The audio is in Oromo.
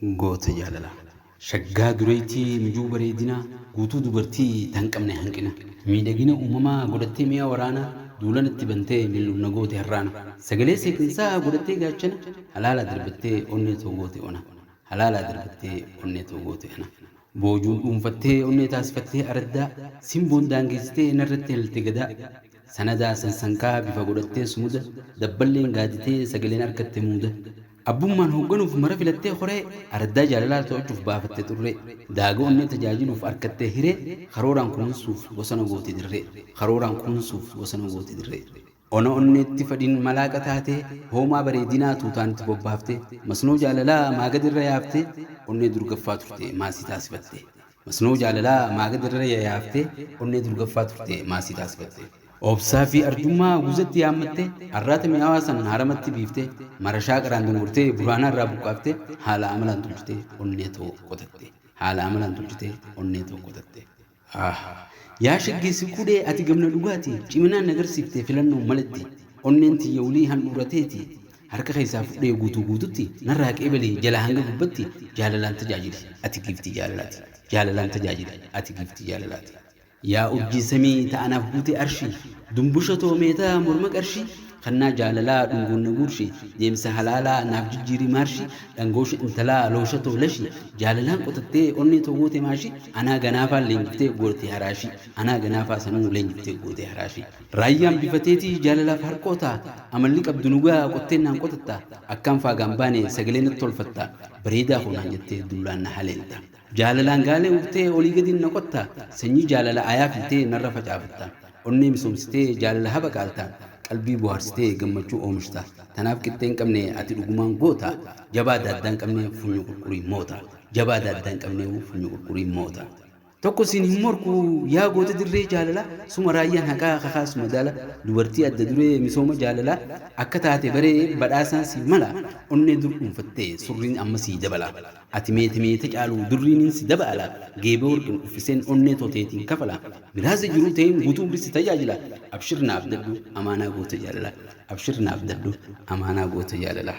Goota jaalala. Shaggaa dureettii mijuu bareedinaa guutuu dubartii tan qabne hanqina. Miidhagina uumamaa godhattee mi'a waraanaa duulanatti bantee mil'uuna goote har'aana. Sagalee seeqinsaa godhattee gaachana halaala darbattee onnee too goote ona. Halaala darbattee onnee too goote ona. Boojuun dhuunfattee onnee taasifattee araddaa simboon daangeessitee narratti helte gadaa. Sanadaa sansankaa bifa godhattee sumuda dabballeen gaaditee sagaleen harkatte muuda. Abbummaan hoogganuuf mara filattee horee araddaa jaalalaa to'achuuf baafattee turre daagaa onnee tajaajiluuf harkattee hiree karooraan kunuunsuuf bosona goote dirree karooraan kunuunsuuf bosona goote dirree ona onneetti fadhiin malaaqa taatee hoomaa bareedinaa tuutaanitti bobbaaftee masnoo jaalalaa maagadirra yaaftee onnee durgaffaa turte maasii taasifatte masnoo jaalalaa maagadirra yaaftee onnee durgaffaa turte maasii taasifatte. Obsaa fi arjummaa guuzatti yaammattee har'aata mi'aawaa san haramatti biiftee marashaa qaraan dungurtee buraanaa irraa buqqaaftee haala amalaan tolchitee onnee too qotatte haala amalaan tolchitee onnee too qotatte. Yaa shaggeessi kudhee ati gamna dhugaati ciminaan agarsiiftee filannoo malatti onneen tiyya ulii handhuurateeti harka keessaa fudhee guutuu guututti narraa qeebalee jala hanga gubbatti jaalalaan tajaajili ati giiftii jaalalaati jaalalaan tajaajili ati giiftii jaalalaati. Yaa urjii samii ta'anaaf guute arshii dumbusha toomeetaa morma qarshii kannaa jaalalaa dhungoonna guurshii deemsa halaalaa naaf jijjiirii maarshii dhangoosha intalaa loosha toolashii jaalalaan qotattee onnee too goote maashii anaa ganaafaa leenjiftee goote haraashii anaa ganaafaa sanuu leenjiftee goote haraashii raayyaan bifateetii jaalalaaf harqootaa amalli qabdu nugaa qotteennaan qotatta akkaan faagaan baane sagalee natti tolfatta bareedaa honaan jettee dullaan na haleelta. Jaalalaan gaalee uftee olii gadiin na qotta sanyii jaalala ayaa filtee narra facaafatta onnee misoomsitee jaalala haba qaalta qalbii bohaarsitee gammachuu oomishta tanaaf qixxee hin qabne ati dhugumaan goota jabaa daaddaa hin qabne funyoo qurqurii moota jabaa daaddaa hin qabne funyoo qurqurii moota. Tokko siin hin morku yaa goota dirree jaalala suma raayyaan haqaa kakaas madaala dubartii adda duree misooma jaalala akka taate baree badhaasaan si mala onnee dur dhuunfattee surriin amma sii dabala ati meete caalu durriin si dabala geeba warqin uffiseen onnee tooteetiin kafala miraasa jiruu ta'een guutuu birsi tajaajila abshirnaaf daddu amaanaa goota jaalala abshirnaaf daddu amaanaa goota jaalala.